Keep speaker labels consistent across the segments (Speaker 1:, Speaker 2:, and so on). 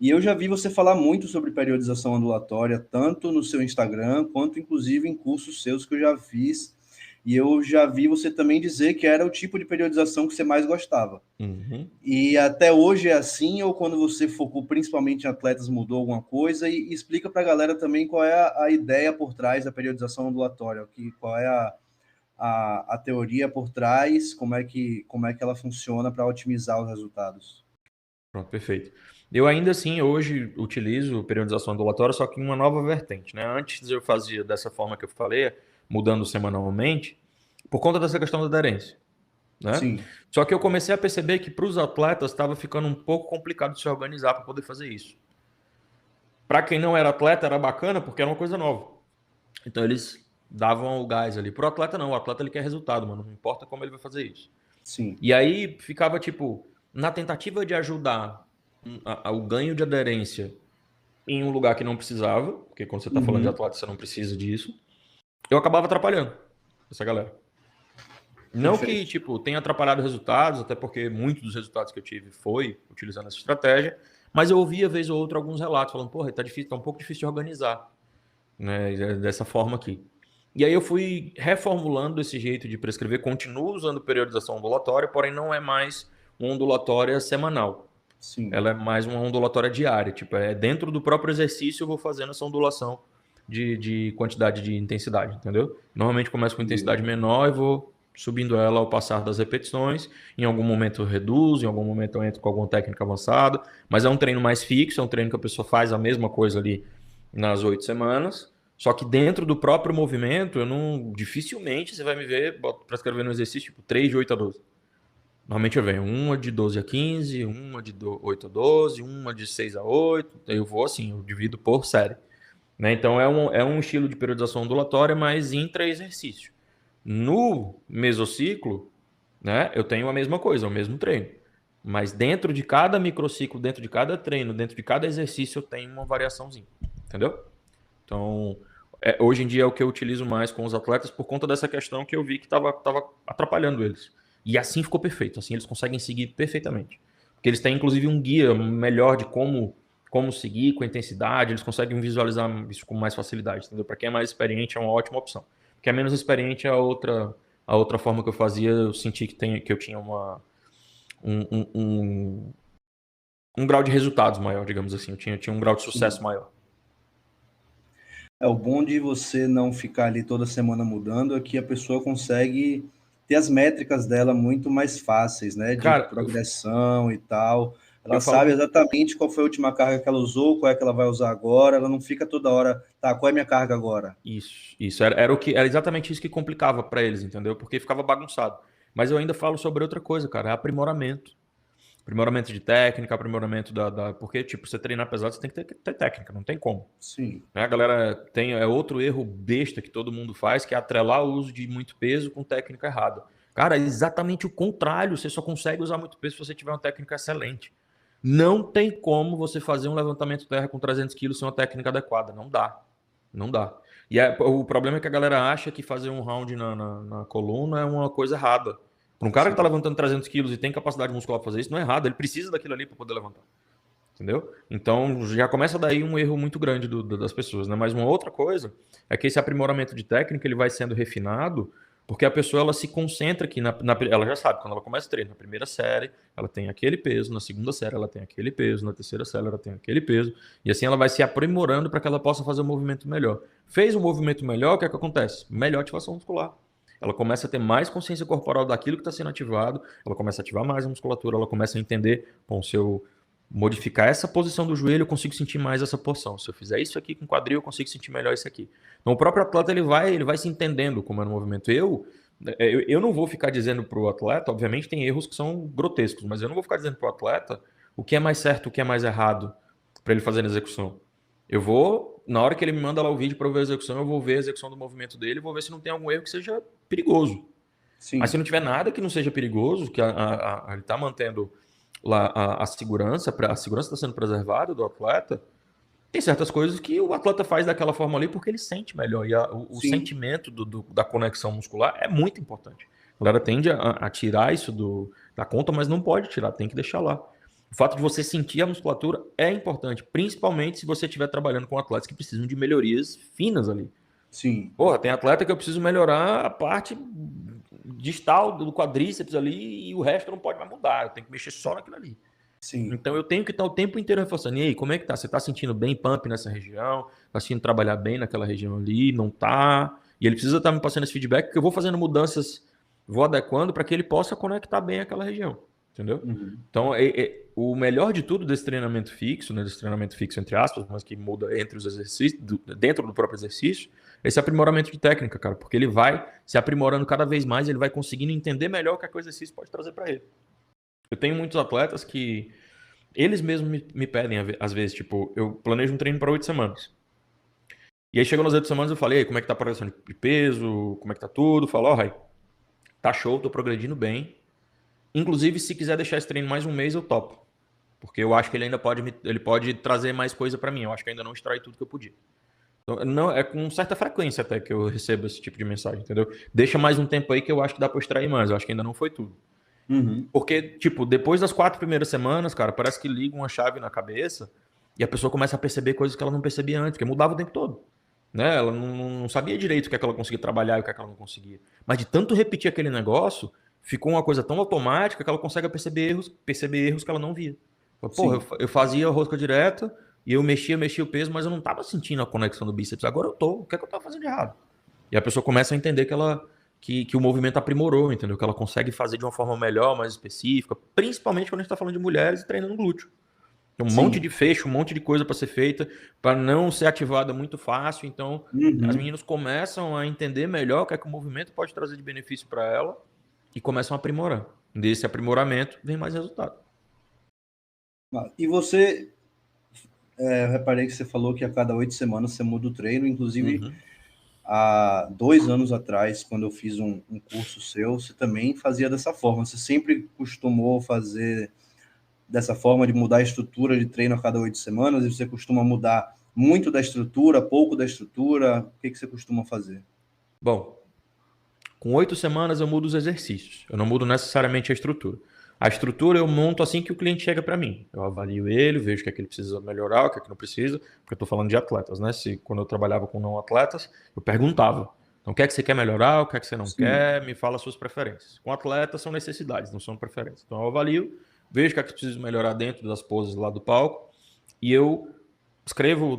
Speaker 1: E eu já vi você falar muito sobre periodização ondulatória, tanto no seu Instagram, quanto inclusive em cursos seus que eu já fiz. E eu já vi você também dizer que era o tipo de periodização que você mais gostava.
Speaker 2: Uhum.
Speaker 1: E até hoje é assim, ou quando você focou principalmente em atletas, mudou alguma coisa? E explica para a galera também qual é a ideia por trás da periodização ondulatória, qual é a teoria por trás, como é que ela funciona para otimizar os resultados.
Speaker 2: Pronto, perfeito. Eu ainda assim hoje utilizo periodização ondulatória, só que em uma nova vertente, né? Antes eu fazia dessa forma que eu falei, mudando semanalmente, por conta dessa questão da aderência, né?
Speaker 1: Sim.
Speaker 2: Só que eu comecei a perceber que para os atletas estava ficando um pouco complicado de se organizar para poder fazer isso. Para quem não era atleta era bacana porque era uma coisa nova. Então eles davam o gás ali. Pro atleta não, o atleta ele quer resultado, mano, não importa como ele vai fazer isso.
Speaker 1: Sim.
Speaker 2: E aí ficava tipo, na tentativa de ajudar o ganho de aderência em um lugar que não precisava, porque quando você está falando de
Speaker 1: Uhum.
Speaker 2: atleta você não precisa disso, eu acabava atrapalhando essa galera. Não que,
Speaker 1: Perfeito.
Speaker 2: tipo, tenha atrapalhado resultados, até porque muitos dos resultados que eu tive foi utilizando essa estratégia, mas eu ouvia, vez ou outra, alguns relatos falando, porra, tá difícil, tá um pouco difícil de organizar, né, dessa forma aqui. E aí eu fui reformulando esse jeito de prescrever, continuo usando periodização ondulatória, porém não é mais uma ondulatória semanal.
Speaker 1: Sim.
Speaker 2: Ela é mais uma ondulatória diária, tipo, é dentro do próprio exercício eu vou fazendo essa ondulação de quantidade de intensidade, entendeu? Normalmente começo com intensidade menor e vou subindo ela ao passar das repetições. Em algum momento eu reduzo, em algum momento eu entro com alguma técnica avançada, mas é um treino mais fixo, é um treino que a pessoa faz a mesma coisa ali nas 8 semanas. Só que dentro do próprio movimento, eu não dificilmente você vai me ver para escrever no exercício tipo 3 de 8 a 12. Normalmente eu venho uma de 12 a 15, uma de 8 a 12, uma de 6 a 8. Eu vou assim, eu divido por série. Né? Então é um estilo de periodização ondulatória, mas intra-exercício. No mesociclo, né, eu tenho a mesma coisa, o mesmo treino. Mas dentro de cada microciclo, dentro de cada treino, dentro de cada exercício, eu tenho uma variaçãozinha. Entendeu? Então, hoje em dia é o que eu utilizo mais com os atletas por conta dessa questão que eu vi que estava atrapalhando eles. E assim ficou perfeito, assim eles conseguem seguir perfeitamente. Porque eles têm inclusive um guia melhor de como seguir com a intensidade, eles conseguem visualizar isso com mais facilidade, entendeu? Para quem é mais experiente é uma ótima opção. Quem é menos experiente a outra forma que eu fazia, eu senti que eu tinha um, um, um, um grau de resultados maior, digamos assim, eu tinha um grau de sucesso
Speaker 1: Sim.
Speaker 2: maior.
Speaker 1: É o bom de você não ficar ali toda semana mudando, é que a pessoa consegue ter as métricas dela muito mais fáceis, né? De
Speaker 2: Cara,
Speaker 1: progressão e tal. Ela
Speaker 2: eu falo
Speaker 1: sabe
Speaker 2: que
Speaker 1: exatamente qual foi a última carga que ela usou, qual é que ela vai usar agora. Ela não fica toda hora, tá, qual é a minha carga agora?
Speaker 2: isso era exatamente isso que complicava para eles, entendeu? Porque ficava bagunçado. Mas eu ainda falo sobre outra coisa, cara, é aprimoramento. Aprimoramento de técnica, aprimoramento porque, tipo, você treinar pesado, você tem que ter técnica, não tem como.
Speaker 1: Sim,
Speaker 2: Né? A galera é outro erro besta que todo mundo faz, que é atrelar o uso de muito peso com técnica errada. Cara, é exatamente o contrário. Você só consegue usar muito peso se você tiver uma técnica excelente. Não tem como você fazer um levantamento terra com 300 quilos sem uma técnica adequada. Não dá. Não dá. E o problema é que a galera acha que fazer um round na coluna é uma coisa errada. Para um cara que está
Speaker 1: sim.
Speaker 2: levantando 300 quilos e tem capacidade muscular para fazer isso, não é errado. Ele precisa daquilo ali para poder levantar. Entendeu? Então já começa daí um erro muito grande das pessoas, né? Mas uma outra coisa é que esse aprimoramento de técnica ele vai sendo refinado porque a pessoa ela se concentra aqui ela já sabe quando ela começa o treino na primeira série ela tem aquele peso, na segunda série ela tem aquele peso, na terceira série ela tem aquele peso e assim ela vai se aprimorando para que ela possa fazer um movimento melhor. Fez um movimento melhor, o que é que acontece? Melhor ativação muscular. Ela começa a ter mais consciência corporal daquilo que está sendo ativado, ela começa a ativar mais a musculatura, ela começa a entender, bom, se eu modificar essa posição do joelho, eu consigo sentir mais essa porção. Se eu fizer isso aqui com o quadril, eu consigo sentir melhor isso aqui. Então, o próprio atleta ele vai se entendendo como é no movimento. Eu não vou ficar dizendo para o atleta, obviamente tem erros que são grotescos, mas eu não vou ficar dizendo para o atleta o que é mais certo, o que é mais errado para ele fazer na execução. Eu vou, na hora que ele me manda lá o vídeo para eu ver a execução, eu vou ver a execução do movimento dele, vou ver se não tem algum erro que seja perigoso. Mas se
Speaker 1: Sim.
Speaker 2: não tiver nada que não seja perigoso, que ele está mantendo lá a segurança está sendo preservada do atleta, tem certas coisas que o atleta faz daquela forma ali porque ele sente melhor. E o
Speaker 1: Sim.
Speaker 2: sentimento da conexão muscular é muito importante. A galera tende a tirar isso da conta, mas não pode tirar, tem que deixar lá. O fato de você sentir a musculatura é importante, principalmente se você estiver trabalhando com atletas que precisam de melhorias finas ali.
Speaker 1: Sim.
Speaker 2: Porra, tem atleta que eu preciso melhorar a parte distal do quadríceps ali e o resto não pode mais mudar. Eu tenho que mexer só naquilo ali.
Speaker 1: Sim.
Speaker 2: Então eu tenho que estar o tempo inteiro reforçando. E aí, como é que tá? Você tá sentindo bem pump nessa região? Tá sentindo trabalhar bem naquela região ali? Não tá? E ele precisa estar me passando esse feedback, porque eu vou fazendo mudanças, vou adequando para que ele possa conectar bem aquela região. Entendeu?
Speaker 1: Uhum.
Speaker 2: Então, o melhor de tudo desse treinamento fixo, né, desse treinamento fixo entre aspas, mas que muda entre os exercícios, dentro do próprio exercício, esse aprimoramento de técnica, cara, porque ele vai se aprimorando cada vez mais, ele vai conseguindo entender melhor o que o exercício pode trazer para ele. Eu tenho muitos atletas que eles mesmos me pedem, às vezes, tipo, eu planejo um treino para 8 semanas. E aí chegou nas 8 semanas, eu falei, como é que tá a progressão de peso, como é que tá tudo? Falo, ó, Rai, tá show, tô progredindo bem. Inclusive, se quiser deixar esse treino mais um mês, eu topo. Porque eu acho que ele ainda pode trazer mais coisa para mim. Eu acho que ainda não extrai tudo que eu podia. Então, não, é com certa frequência até que eu recebo esse tipo de mensagem, entendeu? Deixa mais um tempo aí que eu acho que dá para extrair mais. Eu acho que ainda não foi tudo.
Speaker 1: Uhum.
Speaker 2: Porque, tipo, depois das 4 primeiras semanas, cara, parece que liga uma chave na cabeça e a pessoa começa a perceber coisas que ela não percebia antes, porque mudava o tempo todo. Né? Ela não sabia direito o que é que ela conseguia trabalhar e o que é que ela não conseguia. Mas de tanto repetir aquele negócio, ficou uma coisa tão automática que ela consegue perceber erros que ela não via. Porra, eu fazia rosca direta e eu mexia o peso, mas eu não estava sentindo a conexão do bíceps. Agora eu tô. O que é que eu estava fazendo de errado? E a pessoa começa a entender que o movimento aprimorou, entendeu? Que ela consegue fazer de uma forma melhor, mais específica, principalmente quando a gente está falando de mulheres e treinando glúteo. Tem um monte de fecho, um monte de coisa para ser feita, para não ser ativada muito fácil. Então, as meninas começam a entender melhor o que é que o movimento pode trazer de benefício para ela e começam a aprimorar. Desse aprimoramento vem mais resultado.
Speaker 1: E você, eu reparei que você falou que a cada 8 semanas você muda o treino, inclusive há 2 anos atrás, quando eu fiz um curso seu, você também fazia dessa forma. Você sempre costumou fazer dessa forma de mudar a estrutura de treino a cada 8 semanas, e você costuma mudar muito da estrutura, pouco da estrutura? O que você costuma fazer?
Speaker 2: Bom, com 8 semanas eu mudo os exercícios. Eu não mudo necessariamente a estrutura. A estrutura eu monto assim que o cliente chega para mim. Eu avalio ele, vejo o que é que ele precisa melhorar, o que é que não precisa, porque eu estou falando de atletas, né? Quando eu trabalhava com não atletas, eu perguntava. Então, o que é que você quer melhorar, o que é que você não quer, me fala as suas preferências. Com atletas são necessidades, não são preferências. Então, eu avalio, vejo o que é que preciso melhorar dentro das poses lá do palco e eu escrevo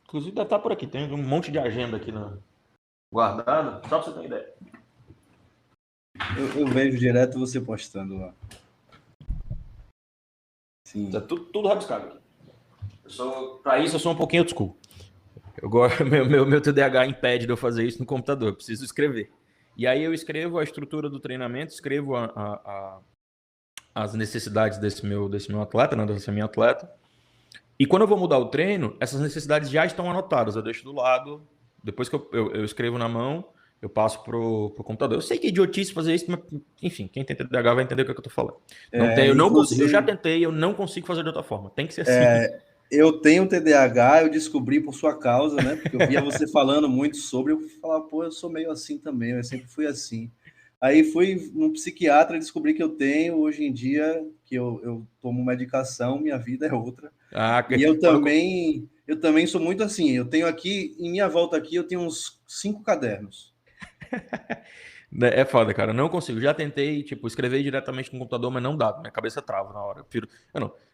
Speaker 2: inclusive deve estar por aqui, tem um monte de agenda aqui guardada, só para você ter uma ideia.
Speaker 1: Eu vejo direto você postando lá.
Speaker 2: Sim. Tá tudo rabiscado aqui. Para isso, eu sou um pouquinho old school. Meu TDAH impede de eu fazer isso no computador. Eu preciso escrever. E aí eu escrevo a estrutura do treinamento, escrevo as necessidades desse meu atleta, né, dessa minha atleta. E quando eu vou mudar o treino, essas necessidades já estão anotadas. Eu deixo do lado. Depois que eu escrevo na mão, eu passo pro computador. Eu sei que é idiotice fazer isso, mas, enfim, quem tem TDAH vai entender o que eu tô falando. Eu já tentei, eu não consigo fazer de outra forma. Tem que ser assim.
Speaker 1: Eu tenho TDAH, eu descobri por sua causa, né? Porque eu via você falando muito sobre, eu falava, pô, eu sou meio assim também, eu sempre fui assim. Aí fui num psiquiatra e descobri que eu tenho, hoje em dia, que eu tomo medicação, minha vida é outra. E eu também sou muito assim, eu tenho aqui, em minha volta aqui, eu tenho uns 5 cadernos.
Speaker 2: É foda, cara. Eu não consigo. Já tentei, tipo, escrever diretamente no computador, mas não dá. Minha cabeça trava na hora.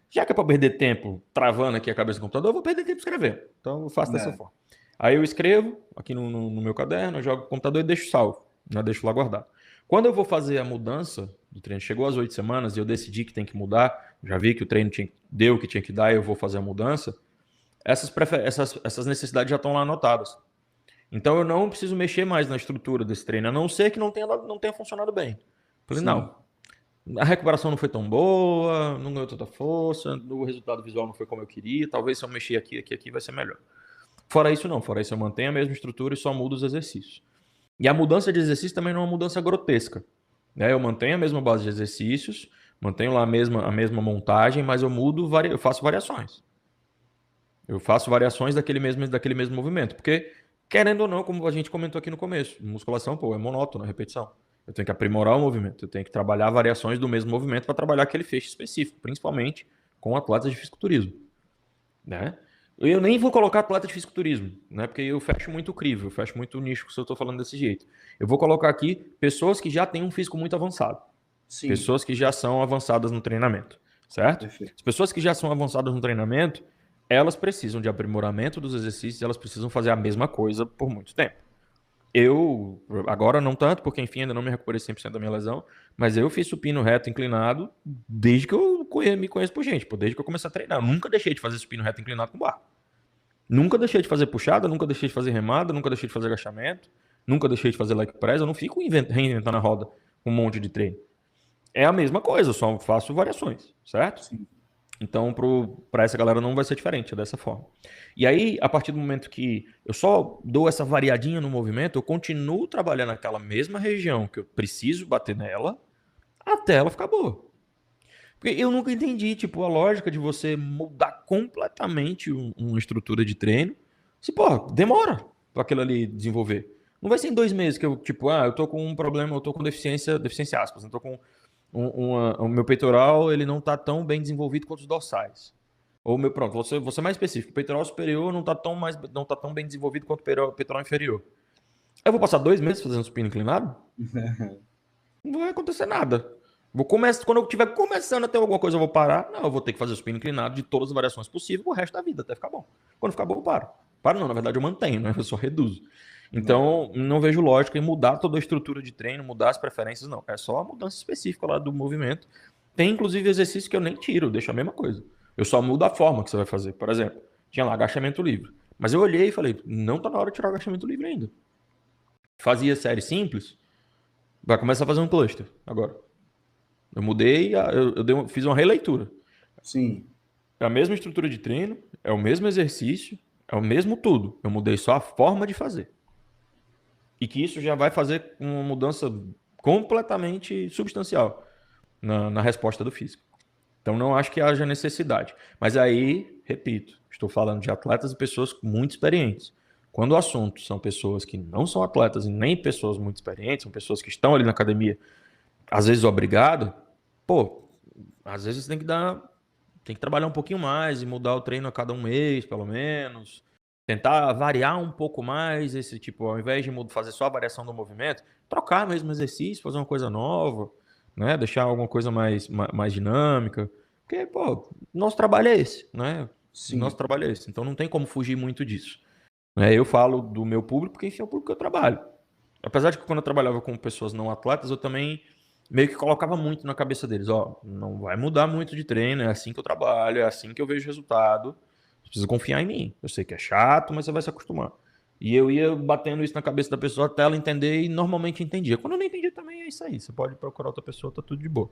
Speaker 2: Já que é pra perder tempo travando aqui a cabeça do computador, eu vou perder tempo escrevendo. Então eu faço dessa forma. Aí eu escrevo aqui no meu caderno, eu jogo o computador e deixo salvo. Né? Deixo lá guardado. Quando eu vou fazer a mudança do treino, chegou às 8 semanas e eu decidi que tem que mudar, já vi que o treino deu o que tinha que dar e eu vou fazer a mudança, essas necessidades já estão lá anotadas. Então eu não preciso mexer mais na estrutura desse treino, a não ser que não tenha funcionado bem. Falei, não, a recuperação não foi tão boa, não ganhou tanta força, o resultado visual não foi como eu queria, talvez se eu mexer aqui vai ser melhor. Fora isso não, fora isso eu mantenho a mesma estrutura e só mudo os exercícios. E a mudança de exercício também não é uma mudança grotesca. Né? Eu mantenho a mesma base de exercícios, mantenho lá a mesma montagem, mas eu faço variações. Eu faço variações daquele mesmo movimento, porque querendo ou não, como a gente comentou aqui no começo, musculação, é monótono a repetição. Eu tenho que aprimorar o movimento, eu tenho que trabalhar variações do mesmo movimento para trabalhar aquele feixe específico, principalmente com atletas de fisiculturismo, né? Eu nem vou colocar atleta de fisiculturismo, né? Porque eu fecho muito o crivo, eu fecho muito o nicho se eu estou falando desse jeito. Eu vou colocar aqui pessoas que já têm um físico muito avançado.
Speaker 1: Sim.
Speaker 2: Pessoas que já são avançadas no treinamento, certo?
Speaker 1: Perfeito.
Speaker 2: As pessoas que já são avançadas no treinamento, elas precisam de aprimoramento dos exercícios, elas precisam fazer a mesma coisa por muito tempo. Eu, agora não tanto, porque enfim, ainda não me recuperei 100% da minha lesão, mas eu fiz supino reto inclinado desde que eu me conheço por gente, desde que eu comecei a treinar. Eu nunca deixei de fazer supino reto inclinado com barra. Nunca deixei de fazer puxada, nunca deixei de fazer remada, nunca deixei de fazer agachamento, nunca deixei de fazer leg press. Eu não fico reinventando a roda com um monte de treino. É a mesma coisa, eu só faço variações, certo?
Speaker 1: Sim.
Speaker 2: Então, para essa galera não vai ser diferente, é dessa forma. E aí, a partir do momento que eu só dou essa variadinha no movimento, eu continuo trabalhando naquela mesma região que eu preciso bater nela até ela ficar boa. Porque eu nunca entendi, tipo, a lógica de você mudar completamente uma estrutura de treino. Se, pô, demora para aquilo ali desenvolver. Não vai ser em 2 meses que eu, tipo, eu tô com um problema, eu tô com deficiência aspas, eu tô com o meu peitoral, ele não tá tão bem desenvolvido quanto os dorsais. Ou meu, pronto, vou ser mais específico. O peitoral superior não tá tão bem desenvolvido quanto o peitoral inferior. Eu vou passar 2 meses fazendo supino inclinado? Não vai acontecer nada. Quando eu estiver começando a ter alguma coisa, eu vou parar. Não, eu vou ter que fazer o supino inclinado de todas as variações possíveis o resto da vida, até ficar bom. Quando ficar bom, eu paro. Paro não, na verdade eu mantenho, né? Eu só reduzo. Então, não vejo lógica em mudar toda a estrutura de treino, mudar as preferências, não. É só a mudança específica lá do movimento. Tem, inclusive, exercícios que eu nem tiro, deixo a mesma coisa. Eu só mudo a forma que você vai fazer. Por exemplo, tinha lá agachamento livre. Mas eu olhei e falei, não tá na hora de tirar o agachamento livre ainda. Fazia série simples, vai começar a fazer um cluster agora. Eu mudei, fiz uma releitura.
Speaker 1: Sim.
Speaker 2: É a mesma estrutura de treino, é o mesmo exercício, é o mesmo tudo. Eu mudei só a forma de fazer. E que isso já vai fazer uma mudança completamente substancial na resposta do físico. Então não acho que haja necessidade. Mas aí, repito, estou falando de atletas e pessoas muito experientes. Quando o assunto são pessoas que não são atletas e nem pessoas muito experientes, são pessoas que estão ali na academia, às vezes obrigado, às vezes tem que trabalhar um pouquinho mais e mudar o treino a cada 1 mês, pelo menos. Tentar variar um pouco mais esse tipo, ao invés de fazer só a variação do movimento, trocar mesmo exercício, fazer uma coisa nova, né? Deixar alguma coisa mais dinâmica. Porque, nosso trabalho é esse, né?
Speaker 1: Sim.
Speaker 2: Nosso trabalho é esse. Então não tem como fugir muito disso. Eu falo do meu público porque, enfim, é o público que eu trabalho. Apesar de que quando eu trabalhava com pessoas não atletas, eu também meio que colocava muito na cabeça deles, não vai mudar muito de treino, é assim que eu trabalho, é assim que eu vejo resultado. Você precisa confiar em mim. Eu sei que é chato, mas você vai se acostumar. E eu ia batendo isso na cabeça da pessoa até ela entender e normalmente entendia. Quando eu não entendia também é isso aí. Você pode procurar outra pessoa, tá tudo de boa.